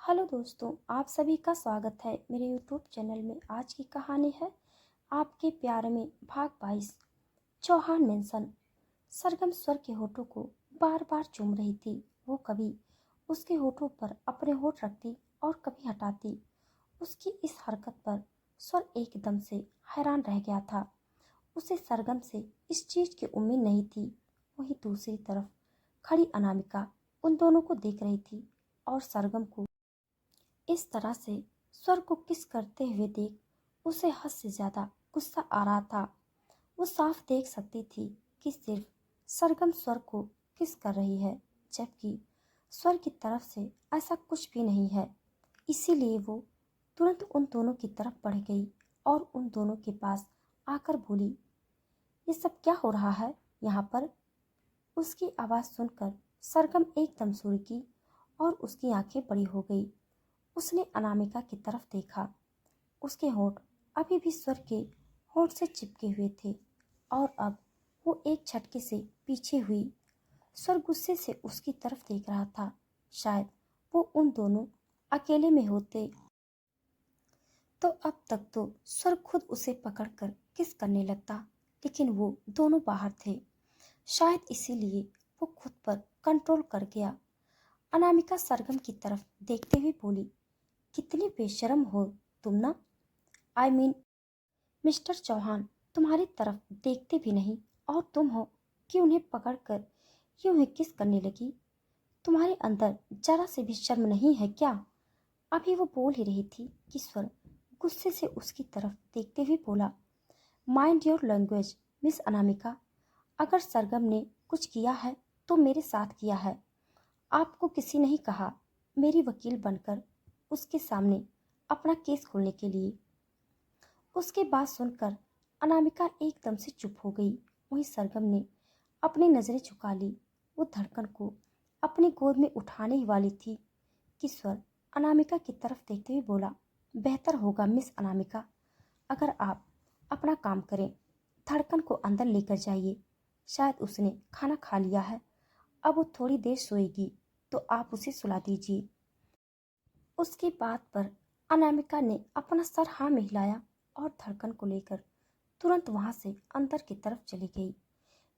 Hello दोस्तों, आप सभी का स्वागत है मेरे यूट्यूब चैनल में। आज की कहानी है आपके प्यार में भाग 22। चौहान मेंशन। सरगम स्वर के होठों को बार बार चूम रही थी। वो कभी उसके होठों पर अपने होठ रखती और कभी हटाती। उसकी इस हरकत पर स्वर एकदम से हैरान रह गया था। उसे सरगम से इस चीज की उम्मीद नहीं थी। वहीं दूसरी तरफ खड़ी अनामिका उन दोनों को देख रही थी और सरगम को इस तरह से स्वर को किस करते हुए देख उसे हद से ज्यादा गुस्सा आ रहा था। वो साफ देख सकती थी कि सिर्फ सरगम स्वर को किस कर रही है, जबकि स्वर की तरफ से ऐसा कुछ भी नहीं है। इसीलिए वो तुरंत उन दोनों की तरफ बढ़ गई और उन दोनों के पास आकर बोली, ये सब क्या हो रहा है यहाँ पर? उसकी आवाज़ सुनकर सरगम एकदम सुर्खी और उसकी आंखें बड़ी हो गई। उसने अनामिका की तरफ देखा। उसके होंठ अभी भी स्वर के होंठ से चिपके हुए थे और अब वो एक झटके से पीछे हुई। स्वर गुस्से से उसकी तरफ देख रहा था। शायद वो उन दोनों अकेले में होते तो अब तक तो स्वर खुद उसे पकड़कर किस करने लगता, लेकिन वो दोनों बाहर थे। शायद इसीलिए वो खुद पर कंट्रोल कर गया। अनामिका सरगम की तरफ देखते हुए बोली, कितनी बेशर्म हो तुम ना। आई मीन मिस्टर चौहान, तुम्हारी तरफ देखते भी नहीं और तुम हो कि उन्हें पकड़कर यूं ही किस करने लगी। तुम्हारे अंदर जरा से भी शर्म नहीं है क्या? अभी वो बोल ही रही थी कि स्वर गुस्से से उसकी तरफ देखते हुए बोला, mind your language miss Anamika. अगर सरगम ने कुछ किया है तो मेरे साथ किया है। आपको किसी नहीं कहा मेरी वकील बनकर उसके सामने अपना केस खोलने के लिए। उसकी बात सुनकर अनामिका एकदम से चुप हो गई। वहीं सरगम ने अपनी नजरें झुका ली। वो धड़कन को अपनी गोद में उठाने ही वाली थी कि स्वर अनामिका की तरफ देखते हुए बोला, बेहतर होगा मिस अनामिका अगर आप अपना काम करें। धड़कन को अंदर लेकर जाइए। शायद उसने खाना खा लिया है। अब वो थोड़ी देर सोएगी तो आप उसे सुला दीजिए। उसकी बात पर अनामिका ने अपना सर हाँ में हिलाया और धड़कन को लेकर तुरंत वहां से अंदर की तरफ चली गई।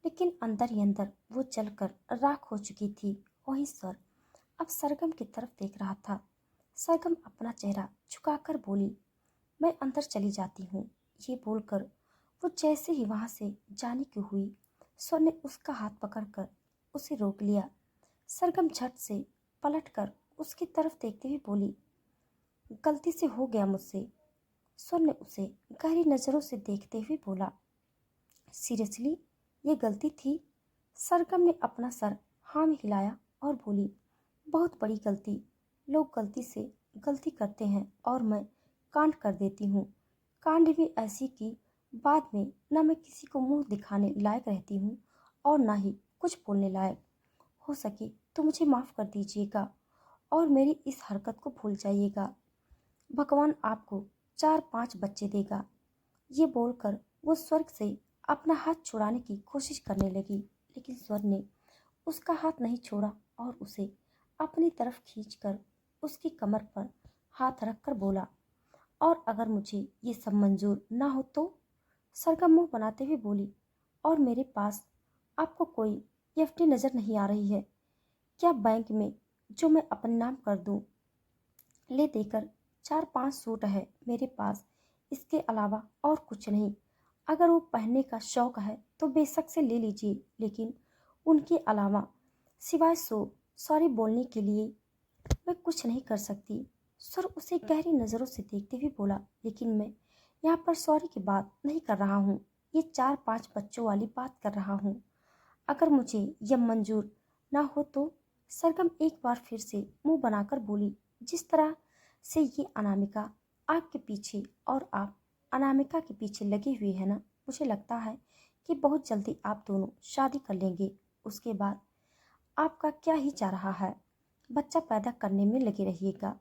लेकिन अंदर ही अंदर वो जलकर राख हो चुकी थी। वहीं सर अब सरगम की तरफ देख रहा था। सरगम अपना चेहरा झुकाकर बोली, मैं अंदर चली जाती हूँ। ये बोलकर वो जैसे ही वहां से जाने की हुई, स्वर ने उसका हाथ पकड़कर उसे रोक लिया। सरगम झट से पलटकर उसकी तरफ देखते हुए बोली, गलती से हो गया मुझसे। स्वर ने उसे गहरी नजरों से देखते हुए बोला, सीरियसली ये गलती थी? सरगम ने अपना सर हाँ में हिलाया और बोली, बहुत बड़ी गलती। लोग गलती से गलती करते हैं और मैं कांड कर देती हूँ। कांड भी ऐसी कि बाद में न मैं किसी को मुंह दिखाने लायक रहती हूँ और ना ही कुछ बोलने लायक। हो सके तो मुझे माफ़ कर दीजिएगा और मेरी इस हरकत को भूल जाइएगा। भगवान आपको 4-5 बच्चे देगा। ये बोलकर वो स्वर्ग से अपना हाथ छुड़ाने की कोशिश करने लगी, लेकिन स्वर ने उसका हाथ नहीं छोड़ा और उसे अपनी तरफ खींचकर उसकी कमर पर हाथ रखकर बोला, और अगर मुझे ये सब मंजूर ना हो तो? सरगम मुंह बनाते हुए बोली, और मेरे पास आपको कोई एफडी नजर नहीं आ रही है क्या बैंक में जो मैं अपने नाम कर दूं? ले देकर 4-5 सूट है मेरे पास, इसके अलावा और कुछ नहीं। अगर वो पहनने का शौक है तो बेशक से ले लीजिए, लेकिन उनके अलावा सिवाय सॉरी बोलने के लिए मैं कुछ नहीं कर सकती। सर उसे गहरी नजरों से देखते हुए बोला, लेकिन मैं यहाँ पर सॉरी की बात नहीं कर रहा हूँ, ये 4-5 बच्चों वाली बात कर रहा हूँ। अगर मुझे यह मंजूर ना हो तो? सरगम एक बार फिर से मुंह बनाकर बोली, जिस तरह से ये अनामिका आपके पीछे और आप अनामिका के पीछे लगे हुए हैं ना, मुझे लगता है कि बहुत जल्दी आप दोनों शादी कर लेंगे। उसके बाद आपका क्या ही जा रहा है, बच्चा पैदा करने में लगे रहिएगा।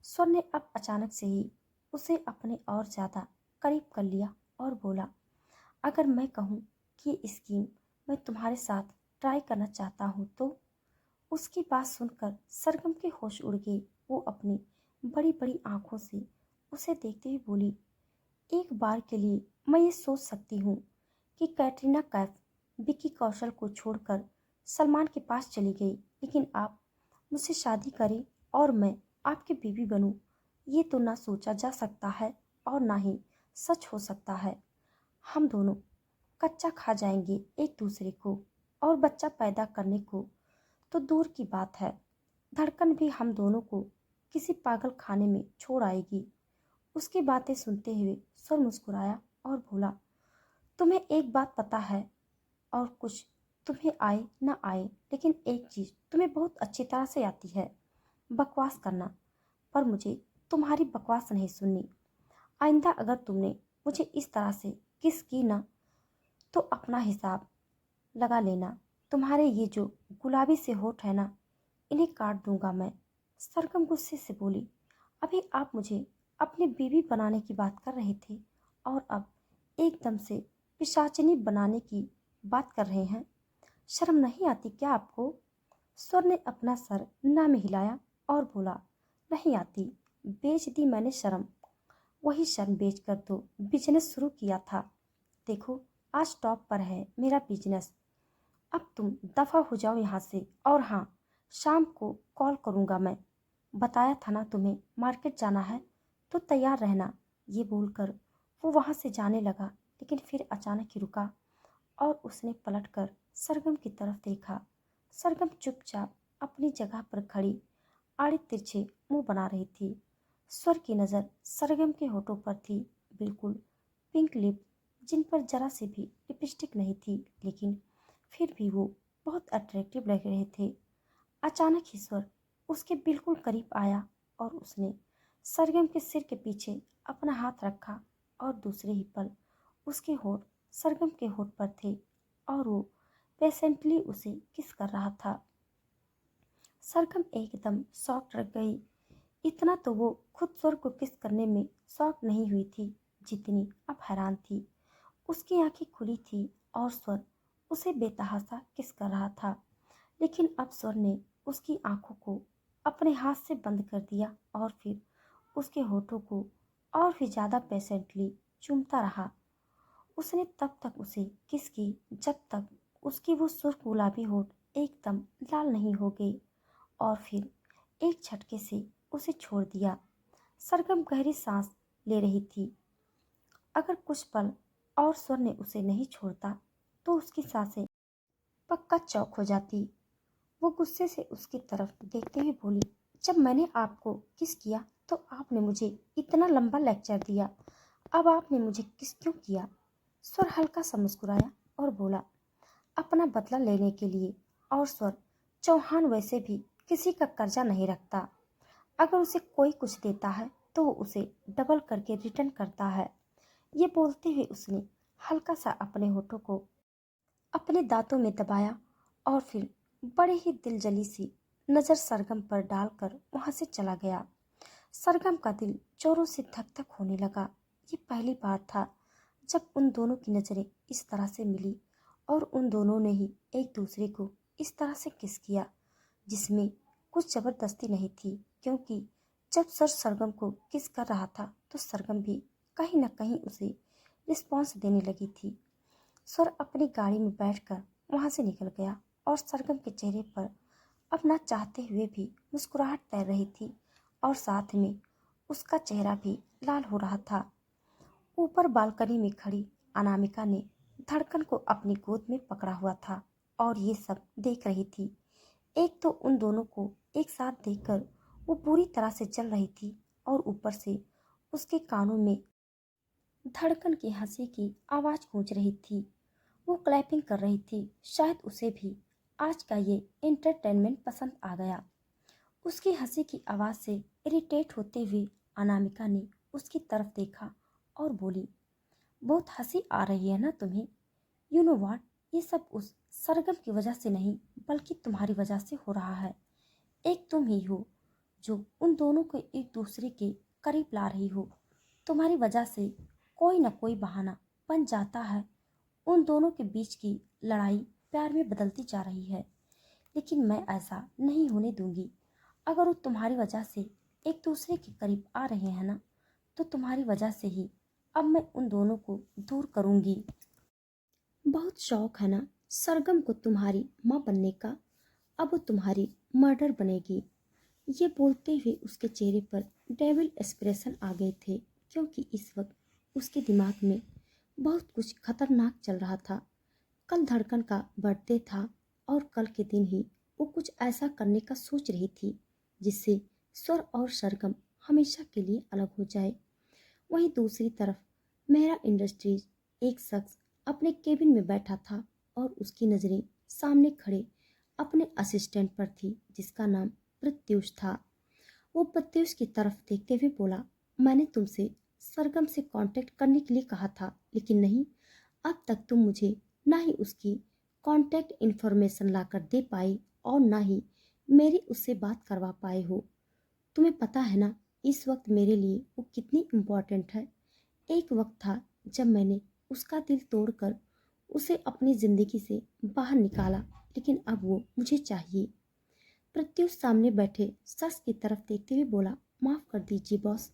स्वर ने अब अचानक से ही उसे अपने और ज्यादा करीब कर लिया और बोला, अगर मैं कहूँ कि ये स्कीम मैं तुम्हारे साथ ट्राई करना चाहता हूँ तो? उसकी बात सुनकर सरगम के होश उड़ गए। वो अपनी बड़ी बड़ी आंखों से उसे देखते हुए बोली, एक बार के लिए मैं ये सोच सकती हूँ कि कैटरीना कैफ विकी कौशल को छोड़कर सलमान के पास चली गई, लेकिन आप मुझसे शादी करें और मैं आपकी बीवी बनूं, ये तो ना सोचा जा सकता है और ना ही सच हो सकता है। हम दोनों कच्चा खा जाएंगे एक दूसरे को, और बच्चा पैदा करने को तो दूर की बात है, धड़कन भी हम दोनों को किसी पागल खाने में छोड़ आएगी। उसकी बातें सुनते हुए स्वर मुस्कुराया और बोला, तुम्हें एक बात पता है, और कुछ तुम्हें आए ना आए, लेकिन एक चीज तुम्हें बहुत अच्छी तरह से आती है, बकवास करना। पर मुझे तुम्हारी बकवास नहीं सुननी। आइंदा अगर तुमने मुझे इस तरह से किस की ना, तो अपना हिसाब लगा लेना। तुम्हारे ये जो गुलाबी से होठ है ना, इन्हें काट दूंगा मैं। सरगम गुस्से से बोली, अभी आप मुझे अपनी बीवी बनाने की बात कर रहे थे और अब एकदम से पिशाचिनी बनाने की बात कर रहे हैं। शर्म नहीं आती क्या आपको? स्वर ने अपना सर ना में हिलाया और बोला, नहीं आती, बेच दी मैंने शर्म। वही शर्म बेचकर तो बिजनेस शुरू किया था। देखो, आज टॉप पर है मेरा बिजनेस। अब तुम दफा हो जाओ यहाँ से, और हाँ, शाम को कॉल करूँगा मैं। बताया था ना तुम्हें मार्केट जाना है, तो तैयार रहना। ये बोलकर वो वहाँ से जाने लगा, लेकिन फिर अचानक ही रुका और उसने पलटकर सरगम की तरफ देखा। सरगम चुपचाप अपनी जगह पर खड़ी आड़े तिरछे मुंह बना रही थी। स्वर की नज़र सरगम के होठों पर थी, बिल्कुल पिंक लिप, जिन पर जरा से भी लिपस्टिक नहीं थी, लेकिन फिर भी वो बहुत अट्रैक्टिव लग रहे थे। अचानक ही स्वर उसके बिल्कुल करीब आया और उसने सरगम के सिर के पीछे अपना हाथ रखा और दूसरे ही पल उसके होठ सरगम के होठ पर थे और वो पेशेंटली उसे किस कर रहा था। सरगम एकदम शॉक रह गई। इतना तो वो खुद स्वर को किस करने में शॉक नहीं हुई थी, जितनी अब हैरान थी। उसकी आंखें खुली थी और स्वर उसे बेतहासा किस कर रहा था, लेकिन अब स्वर ने उसकी आंखों को अपने हाथ से बंद कर दिया और फिर उसके होठों को और भी ज्यादा पेशेंटली चूमता रहा। उसने तब तक उसे किस की जब तक उसकी वो सुर्ख गुलाबी होठ एकदम लाल नहीं हो गई, और फिर एक झटके से उसे छोड़ दिया। सरगम गहरी सांस ले रही थी। अगर कुछ पल और स्वर ने उसे नहीं छोड़ता तो उसकी सांसें पक्का चौक हो जाती। वो गुस्से से उसकी तरफ देखते हुए बोली, जब मैंने आपको किस किया तो आपने मुझे इतना लंबा लेक्चर दिया, अब आपने मुझे किस क्यों किया? स्वर हल्का सा मुस्कुराया और बोला, अपना बदला लेने के लिए। और स्वर चौहान वैसे भी किसी का कर्जा नहीं रखता। अगर उसे कोई कुछ देता है तो वो उसे डबल करके रिटर्न करता है। ये बोलते हुए उसने हल्का सा अपने होठों को अपने दांतों में दबाया और फिर बड़े ही दिलजली सी नजर सरगम पर डालकर वहां से चला गया। सरगम का दिल जोरों से धक धक होने लगा। ये पहली बार था जब उन दोनों की नजरें इस तरह से मिली और उन दोनों ने ही एक दूसरे को इस तरह से किस किया, जिसमें कुछ जबरदस्ती नहीं थी, क्योंकि जब सर सरगम को किस कर रहा था तो सरगम भी कहीं न कहीं उसे रिस्पॉन्स देने लगी थी। स्वर अपनी गाड़ी में बैठकर वहां से निकल गया और सरगम के चेहरे पर अपना चाहते हुए भी मुस्कुराहट तैर रही थी और साथ में उसका चेहरा भी लाल हो रहा था। ऊपर बालकनी में खड़ी अनामिका ने धड़कन को अपनी गोद में पकड़ा हुआ था और ये सब देख रही थी। एक तो उन दोनों को एक साथ देखकर वो पूरी तरह से जल रही थी और ऊपर से उसके कानों में धड़कन की हंसी की आवाज गूंज रही थी। वो क्लैपिंग कर रही थी। शायद उसे भी आज का ये एंटरटेनमेंट पसंद आ गया। उसकी हंसी की आवाज से इरिटेट होते हुए अनामिका ने उसकी तरफ देखा और बोली, बहुत हंसी आ रही है ना तुम्हें? यू नो व्हाट, ये सब उस सरगम की वजह से नहीं बल्कि तुम्हारी वजह से हो रहा है। एक तुम ही हो जो उन दोनों को एक दूसरे के करीब ला रही हो। तुम्हारी वजह से कोई न कोई बहाना बन जाता है। उन दोनों के बीच की लड़ाई प्यार में बदलती जा रही है, लेकिन मैं ऐसा नहीं होने दूंगी। अगर वो तुम्हारी वजह से एक दूसरे के करीब आ रहे हैं ना, तो तुम्हारी वजह से ही अब मैं उन दोनों को दूर करूंगी। बहुत शौक है ना सरगम को तुम्हारी माँ बनने का, अब वो तुम्हारी मर्डर बनेगी। ये बोलते हुए उसके चेहरे पर डेविल एक्सप्रेशन आ गए थे, क्योंकि इस वक्त उसके दिमाग में बहुत कुछ खतरनाक चल रहा था। कल धड़कन का बर्थडे था और कल के दिन ही वो कुछ ऐसा करने का सोच रही थी जिससे स्वर और सरगम हमेशा के लिए अलग हो जाए। वहीं दूसरी तरफ मेहरा इंडस्ट्रीज एक शख्स अपने केबिन में बैठा था और उसकी नज़रें सामने खड़े अपने असिस्टेंट पर थी जिसका नाम प्रत्युष था। वो प्रत्युष की तरफ देखते हुए बोला, मैंने तुमसे सरगम से कांटेक्ट करने के लिए कहा था, लेकिन नहीं, अब तक तुम मुझे ना ही उसकी कांटेक्ट इन्फॉर्मेशन लाकर दे पाए और ना ही मेरी उससे बात करवा पाए हो। तुम्हें पता है ना इस वक्त मेरे लिए वो कितनी इम्पोर्टेंट है। एक वक्त था जब मैंने उसका दिल तोड़कर उसे अपनी ज़िंदगी से बाहर निकाला, लेकिन अब वो मुझे चाहिए। प्रत्युष सामने बैठे शख्स की तरफ देखते हुए बोला, माफ़ कर दीजिए बॉस,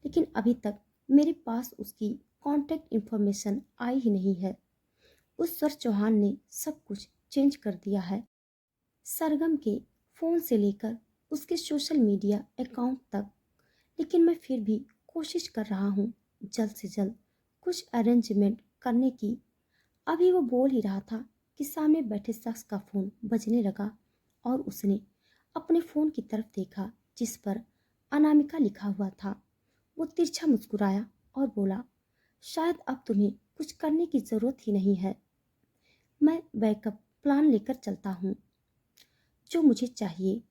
लेकिन अभी तक मेरे पास उसकी कांटेक्ट इन्फॉर्मेशन आई ही नहीं है। उस सर चौहान ने सब कुछ चेंज कर दिया है, सरगम के फ़ोन से लेकर उसके सोशल मीडिया अकाउंट तक। लेकिन मैं फिर भी कोशिश कर रहा हूँ जल्द से जल्द कुछ अरेंजमेंट करने की। अभी वो बोल ही रहा था कि सामने बैठे शख्स का फ़ोन बजने लगा और उसने अपने फ़ोन की तरफ देखा जिस पर अनामिका लिखा हुआ था। वो तिरछा मुस्कुराया और बोला, शायद अब तुम्हें कुछ करने की ज़रूरत ही नहीं है, मैं बैकअप प्लान लेकर चलता हूँ। जो मुझे चाहिए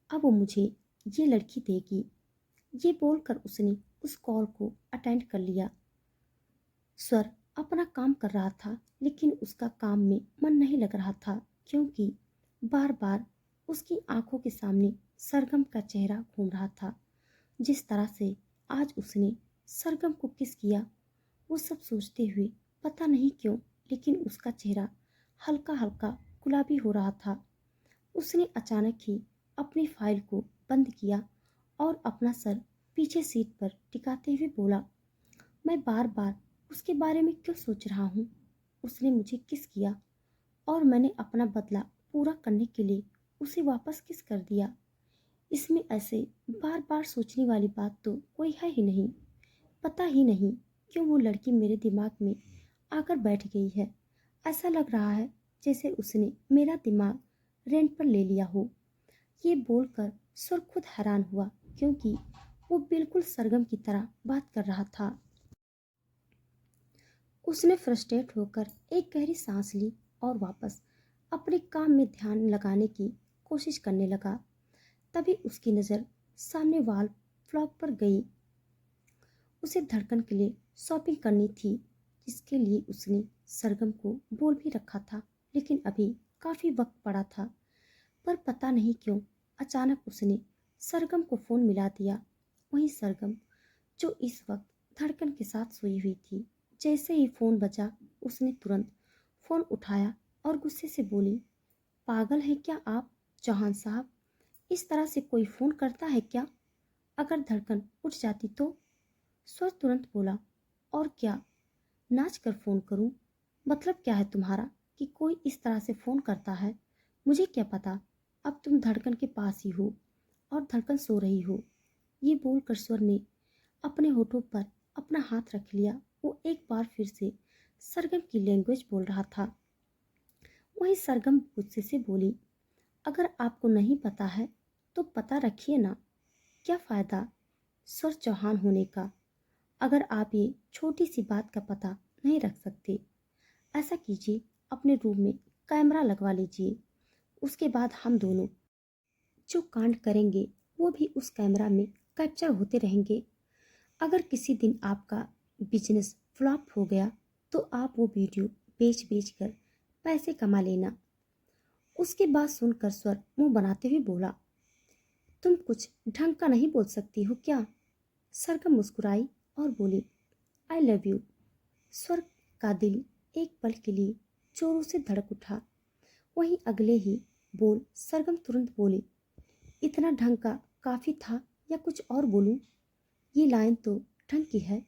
अब वो मुझे ये लड़की देगी। ये बोलकर उसने उस कॉल को अटेंड कर लिया। स्वर अपना काम कर रहा था, लेकिन उसका काम में मन नहीं लग रहा था, क्योंकि बार बार उसकी आंखों के सामने सरगम का चेहरा घूम रहा था। जिस तरह से आज उसने सरगम को किस किया, वो सब सोचते हुए पता नहीं क्यों, लेकिन उसका चेहरा हल्का हल्का गुलाबी हो रहा था। उसने अचानक ही अपनी फाइल को बंद किया और अपना सर पीछे सीट पर टिकाते हुए बोला, मैं बार बार उसके बारे में क्यों सोच रहा हूँ। उसने मुझे किस किया और मैंने अपना बदला पूरा करने के लिए उसे वापस किस कर दिया। इसमें ऐसे बार बार सोचने वाली बात तो कोई है ही नहीं। पता ही नहीं क्यों वो लड़की मेरे दिमाग में आकर बैठ गई है। ऐसा लग रहा है जैसे उसने मेरा दिमाग रेंट पर ले लिया हो। ये बोलकर सुर खुद हैरान हुआ, क्योंकि वो बिल्कुल सरगम की तरह बात कर रहा था। उसने फ्रस्ट्रेट होकर एक गहरी सांस ली और वापस अपने काम में ध्यान लगाने की कोशिश करने लगा। तभी उसकी नज़र सामने वाल फ्लॉग पर गई। उसे धड़कन के लिए शॉपिंग करनी थी, जिसके लिए उसने सरगम को बोल भी रखा था, लेकिन अभी काफ़ी वक्त पड़ा था। पर पता नहीं क्यों अचानक उसने सरगम को फ़ोन मिला दिया। वहीं सरगम, जो इस वक्त धड़कन के साथ सोई हुई थी, जैसे ही फ़ोन बजा उसने तुरंत फ़ोन उठाया और गुस्से से बोली, पागल हैं क्या आप चौहान साहब, इस तरह से कोई फ़ोन करता है क्या। अगर धड़कन उठ जाती तो। स्वर तुरंत बोला, और क्या, नाच कर फ़ोन करूं। मतलब क्या है तुम्हारा कि कोई इस तरह से फ़ोन करता है। मुझे क्या पता, अब तुम धड़कन के पास ही हो और धड़कन सो रही हो। ये बोलकर स्वर ने अपने होठों पर अपना हाथ रख लिया। वो एक बार फिर से सरगम की लैंग्वेज बोल रहा था। वहीं सरगम गुस्से से बोली, अगर आपको नहीं पता है तो पता रखिए ना, क्या फ़ायदा स्वर चौहान होने का, अगर आप ये छोटी सी बात का पता नहीं रख सकते। ऐसा कीजिए, अपने रूम में कैमरा लगवा लीजिए, उसके बाद हम दोनों जो कांड करेंगे वो भी उस कैमरा में कैप्चर होते रहेंगे। अगर किसी दिन आपका बिजनेस फ्लॉप हो गया तो आप वो वीडियो बेच बेच कर पैसे कमा लेना। उसके बाद सुनकर स्वर मुंह बनाते हुए बोला, तुम कुछ ढंग का नहीं बोल सकती हो क्या। सरगम मुस्कुराई और बोली, आई लव यू। स्वर का दिल एक पल के लिए जोरों से धड़क उठा। वहीं अगले ही बोल सरगम तुरंत बोली, इतना ढंग का काफ़ी था या कुछ और बोलूं? ये लाइन तो ढंग की है,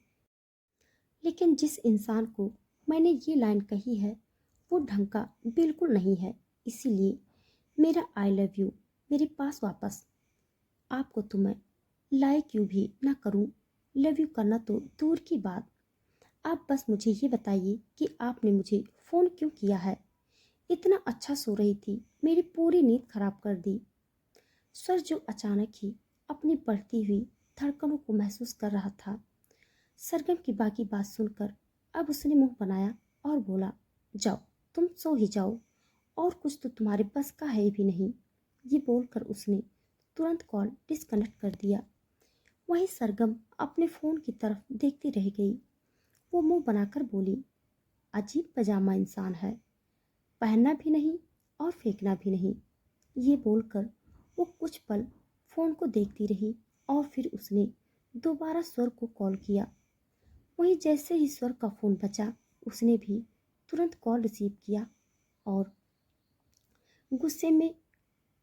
लेकिन जिस इंसान को मैंने ये लाइन कही है वो ढंग का बिल्कुल नहीं है। इसीलिए मेरा आई लव यू मेरे पास वापस। आपको तो मैं लाइक यू भी ना करूं, लव यू करना तो दूर की बात। आप बस मुझे ये बताइए कि आपने मुझे फ़ोन क्यों किया है? इतना अच्छा सो रही थी, मेरी पूरी नींद खराब कर दी। सर जो अचानक ही अपनी बढ़ती हुई धड़कनों को महसूस कर रहा था। सरगम की बाकी बात सुनकर अब उसने मुंह बनाया और बोला, जाओ तुम सो ही जाओ, और कुछ तो तुम्हारे बस का है भी नहीं। ये बोलकर उसने तुरंत कॉल डिस्कनेक्ट कर दिया। वहीं सरगम अपने फ़ोन की तरफ देखती रह गई। वो मुंह बनाकर बोली, अजीब पजामा इंसान है, पहनना भी नहीं और फेंकना भी नहीं। ये बोलकर वो कुछ पल फ़ोन को देखती रही और फिर उसने दोबारा स्वर को कॉल किया। वहीं जैसे ही स्वर का फ़ोन बजा उसने भी तुरंत कॉल रिसीव किया और गुस्से में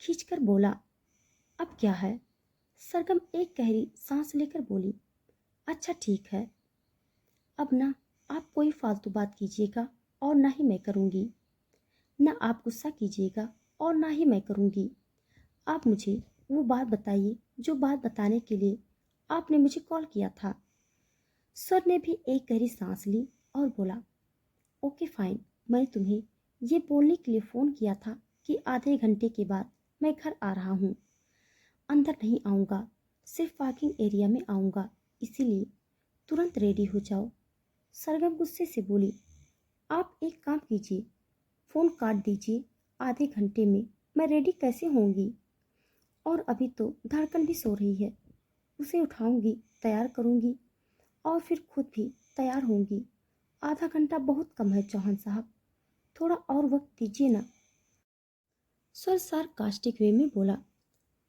खींचकर बोला, अब क्या है? सरगम एक गहरी सांस लेकर बोली, अच्छा ठीक है, अब ना आप कोई फालतू बात कीजिएगा और ना ही मैं करूँगी। ना आप गुस्सा कीजिएगा और ना ही मैं करूँगी। आप मुझे वो बात बताइए जो बात बताने के लिए आपने मुझे कॉल किया था। सर ने भी एक गहरी सांस ली और बोला, ओके फाइन, मैंने तुम्हें ये बोलने के लिए फ़ोन किया था कि आधे घंटे के बाद मैं घर आ रहा हूँ। अंदर नहीं आऊँगा, सिर्फ पार्किंग एरिया में आऊँगा, इसीलिए तुरंत रेडी हो जाओ। सरगम गुस्से से बोली, आप एक काम कीजिए, फ़ोन काट दीजिए। आधे घंटे में मैं रेडी कैसे होंगी? और अभी तो धड़कन भी सो रही है, उसे उठाऊंगी, तैयार करूंगी और फिर खुद भी तैयार होंगी। आधा घंटा बहुत कम है चौहान साहब, थोड़ा और वक्त दीजिए ना। सर सार्कास्टिक वे में बोला,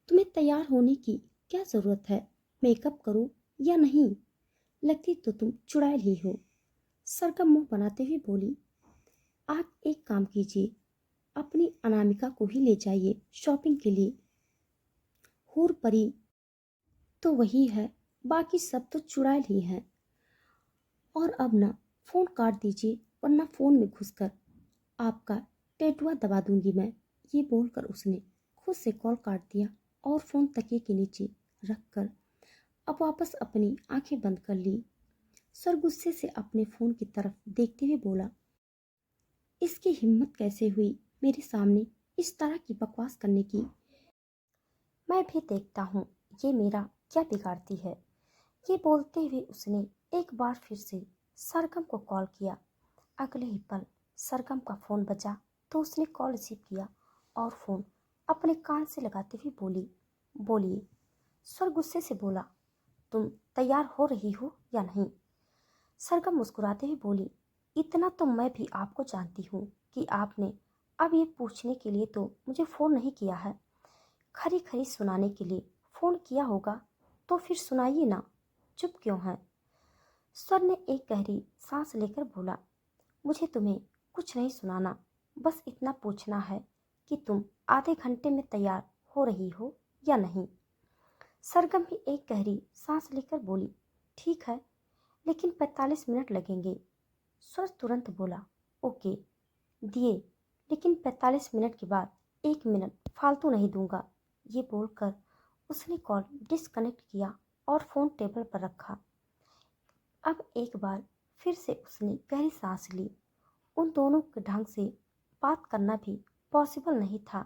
तुम्हें तैयार होने की क्या ज़रूरत है? मेकअप करो या नहीं? लगती तो तुम चुड़ैल ही हो। सर का मुंह बनाते हुए बोली, आप एक काम कीजिए, अपनी अनामिका को ही ले जाइए शॉपिंग के लिए। हूर परी तो वही है, बाकी सब तो चुड़ैल ही हैं। और अब ना फ़ोन काट दीजिए वरना फ़ोन में घुसकर आपका टेटुआ दबा दूंगी मैं। ये बोलकर उसने खुद से कॉल काट दिया और फ़ोन तकिए के नीचे रखकर अब वापस अपनी आंखें बंद कर ली। सर गुस्से से अपने फ़ोन की तरफ देखते हुए बोला, इसकी हिम्मत कैसे हुई मेरे सामने इस तरह की बकवास करने की? मैं भी देखता हूँ ये मेरा क्या बिगाड़ती है। ये बोलते हुए उसने एक बार फिर से सरगम को कॉल किया। अगले ही पल सरगम का फ़ोन बजा तो उसने कॉल रिसीव किया और फ़ोन अपने कान से लगाते हुए बोली, बोलिए। सर गुस्से से बोला, तुम तैयार हो रही हो या नहीं? सरगम मुस्कुराते हुए बोली, इतना तो मैं भी आपको जानती हूँ कि आपने अब ये पूछने के लिए तो मुझे फ़ोन नहीं किया है, खरी खरी सुनाने के लिए फ़ोन किया होगा, तो फिर सुनाइए ना, चुप क्यों हैं? स्वर ने एक गहरी सांस लेकर बोला, मुझे तुम्हें कुछ नहीं सुनाना, बस इतना पूछना है कि तुम आधे घंटे में तैयार हो रही हो या नहीं? सरगम भी एक गहरी सांस लेकर बोली, ठीक है, लेकिन 45 मिनट लगेंगे। स्वर तुरंत बोला, ओके, दिए, लेकिन 45 मिनट के बाद 1 मिनट फालतू नहीं दूंगा। ये बोलकर उसने कॉल डिस्कनेक्ट किया और फ़ोन टेबल पर रखा। अब एक बार फिर से उसने गहरी सांस ली। उन दोनों के ढंग से बात करना भी पॉसिबल नहीं था।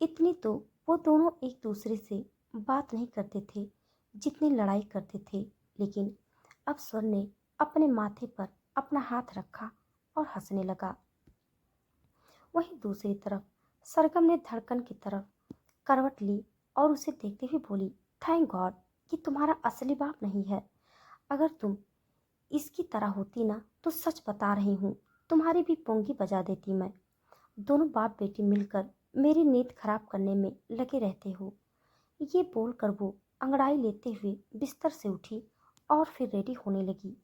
इतनी तो वो दोनों एक दूसरे से बात नहीं करते थे जितनी लड़ाई करते थे। लेकिन अब स्वर ने अपने माथे पर अपना हाथ रखा और हंसने लगा। वहीं दूसरी तरफ सरगम ने धड़कन की तरफ करवट ली और उसे देखते हुए बोली, थैंक गॉड कि तुम्हारा असली बाप नहीं है। अगर तुम इसकी तरह होती ना तो सच बता रही हूँ, तुम्हारी भी पोंगी बजा देती मैं। दोनों बाप बेटी मिलकर मेरी नींद खराब करने में लगे रहते हो। ये बोलकर वो अंगड़ाई लेते हुए बिस्तर से उठी और फिर रेडी होने लगी।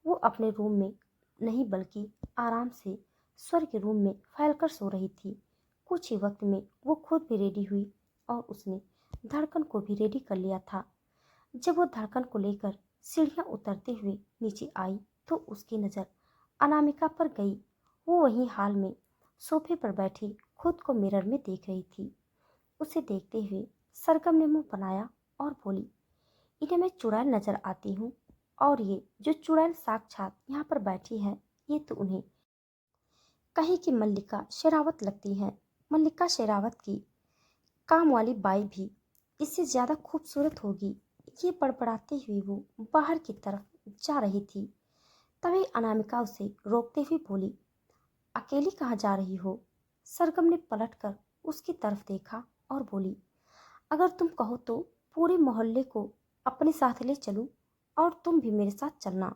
वो अपने रूम में नहीं बल्कि आराम से स्वर के रूम में फैलकर सो रही थी। कुछ ही वक्त में वो खुद भी रेडी हुई और उसने धड़कन को भी रेडी कर लिया था। जब वो धड़कन को लेकर सीढ़ियां उतरते हुए नीचे आई तो उसकी नज़र अनामिका पर गई। वो वहीं हाल में सोफे पर बैठी खुद को मिरर में देख रही थी। उसे देखते हुए सरगम ने मुंह बनाया और बोली, इन्हें मैं चुड़ैल नजर आती हूँ, और ये जो चुड़ैल साक्षात यहाँ पर बैठी है, ये तो उन्हें कहीं की मल्लिका शेरावत लगती है। मल्लिका शेरावत की काम वाली बाई भी इससे ज्यादा खूबसूरत होगी। ये बड़बड़ाते हुए वो बाहर की तरफ जा रही थी। तभी अनामिका उसे रोकते हुए बोली, अकेली कहाँ जा रही हो? सरगम ने पलटकर उसकी तरफ देखा और बोली, अगर तुम कहो तो पूरे मोहल्ले को अपने साथ ले चलूं और तुम भी मेरे साथ चलना।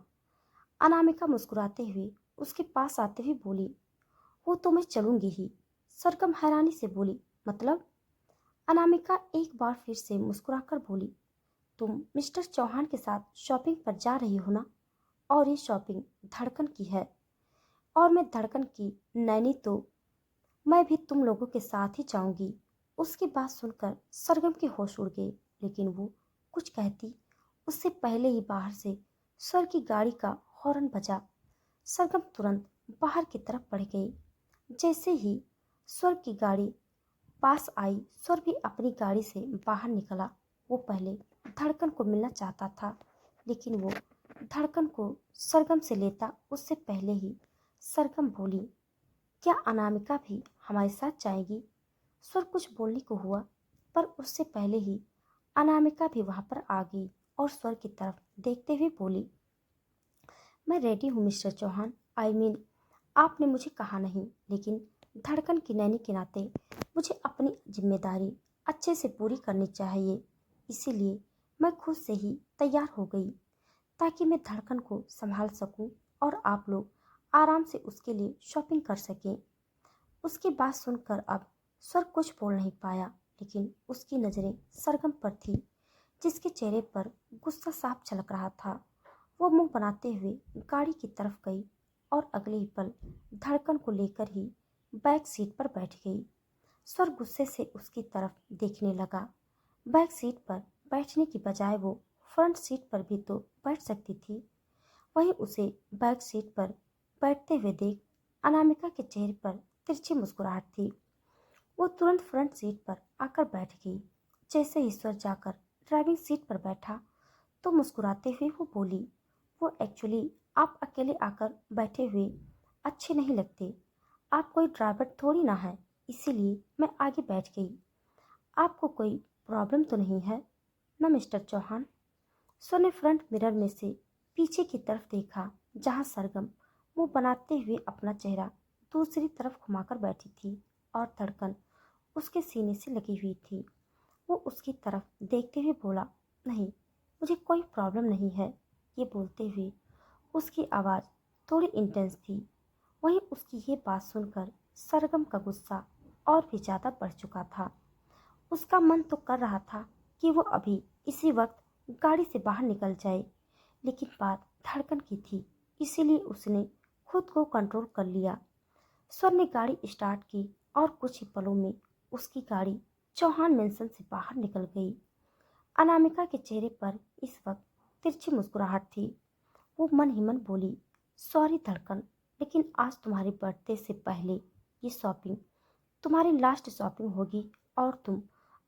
अनामिका मुस्कुराते हुए उसके पास आते हुए बोली, वो तो मैं चलूंगी ही। सरगम हैरानी से बोली, मतलब? अनामिका एक बार फिर से मुस्कुराकर बोली, तुम मिस्टर चौहान के साथ शॉपिंग पर जा रही हो ना? और ये शॉपिंग धड़कन की है, और मैं धड़कन की नैनी, तो मैं भी तुम लोगों के साथ ही जाऊंगी। उसकी बात सुनकर सरगम के होश उड़ गए, लेकिन वो कुछ कहती उससे पहले ही बाहर से स्वर की गाड़ी का हॉर्न बजा। सरगम तुरंत बाहर की तरफ बढ़ गई। जैसे ही स्वर की गाड़ी पास आई, स्वर भी अपनी गाड़ी से बाहर निकला। वो पहले धड़कन को मिलना चाहता था, लेकिन वो धड़कन को सरगम से लेता उससे पहले ही सरगम बोली, क्या अनामिका भी हमारे साथ जाएगी? स्वर कुछ बोलने को हुआ, पर उससे पहले ही अनामिका भी वहां पर आ गई और स्वर की तरफ देखते हुए बोली, मैं रेडी हूँ मिस्टर चौहान। आपने मुझे कहा नहीं, लेकिन धड़कन की नैनी के नाते मुझे अपनी जिम्मेदारी अच्छे से पूरी करनी चाहिए। इसीलिए मैं खुद से ही तैयार हो गई, ताकि मैं धड़कन को संभाल सकूं और आप लोग आराम से उसके लिए शॉपिंग कर सकें। उसकी बात सुनकर अब स्वर कुछ बोल नहीं पाया, लेकिन उसकी नज़रें सरगम पर थी, जिसके चेहरे पर गुस्सा साफ झलक रहा था। वो मुंह बनाते हुए गाड़ी की तरफ गई और अगले ही पल धड़कन को लेकर ही बैक सीट पर बैठ गई। स्वर गुस्से से उसकी तरफ देखने लगा। बैक सीट पर बैठने की बजाय वो फ्रंट सीट पर भी तो बैठ सकती थी। वहीं उसे बैक सीट पर बैठते हुए देख अनामिका के चेहरे पर तिरछी मुस्कुराहट थी। वो तुरंत फ्रंट सीट पर आकर बैठ गई। जैसे ईश्वर जाकर ड्राइविंग सीट पर बैठा तो मुस्कुराते हुए वो बोली, वो एक्चुअली आप अकेले आकर बैठे हुए अच्छे नहीं लगते। आप कोई ड्राइवर थोड़ी ना है, इसीलिए मैं आगे बैठ गई। आपको कोई प्रॉब्लम तो नहीं है ना मिस्टर चौहान? स्वर ने फ्रंट मिरर में से पीछे की तरफ देखा, जहां सरगम मुंह बनाते हुए अपना चेहरा दूसरी तरफ घुमाकर बैठी थी और धड़कन उसके सीने से लगी हुई थी। वो उसकी तरफ देखते हुए बोला, नहीं, मुझे कोई प्रॉब्लम नहीं है। ये बोलते हुए उसकी आवाज़ थोड़ी इंटेंस थी। वहीं उसकी ये बात सुनकर सरगम का गुस्सा और भी ज़्यादा बढ़ चुका था। उसका मन तो कर रहा था कि वो अभी इसी वक्त गाड़ी से बाहर निकल जाए, लेकिन बात धड़कन की थी, इसीलिए उसने खुद को कंट्रोल कर लिया। स्वर ने गाड़ी स्टार्ट की और कुछ ही पलों में उसकी गाड़ी चौहान मेंशन से बाहर निकल गई। अनामिका के चेहरे पर इस वक्त तिरछी मुस्कुराहट थी। वो मन ही मन बोली, सॉरी धड़कन, लेकिन आज तुम्हारे बर्थडे से पहले ये शॉपिंग तुम्हारी लास्ट शॉपिंग होगी, और तुम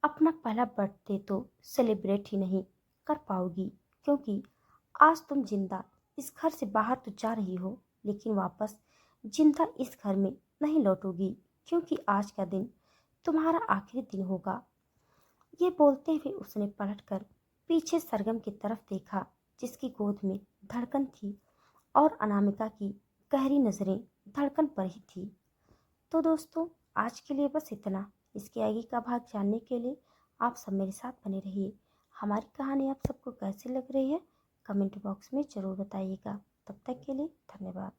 अपना पहला बर्थडे तो सेलिब्रेट ही नहीं कर पाओगी, क्योंकि आज तुम जिंदा इस घर से बाहर तो जा रही हो, लेकिन वापस जिंदा इस घर में नहीं लौटोगी, क्योंकि आज का दिन तुम्हारा आखिरी दिन होगा। ये बोलते हुए उसने पलटकर पीछे सरगम की तरफ देखा, जिसकी गोद में धड़कन थी और अनामिका की गहरी नजरें धड़कन पर ही थी। तो दोस्तों, आज के लिए बस इतना। इसके आगे का भाग जानने के लिए आप सब मेरे साथ बने रहिए। हमारी कहानी आप सबको कैसी लग रही है, कमेंट बॉक्स में ज़रूर बताइएगा। तब तक के लिए धन्यवाद।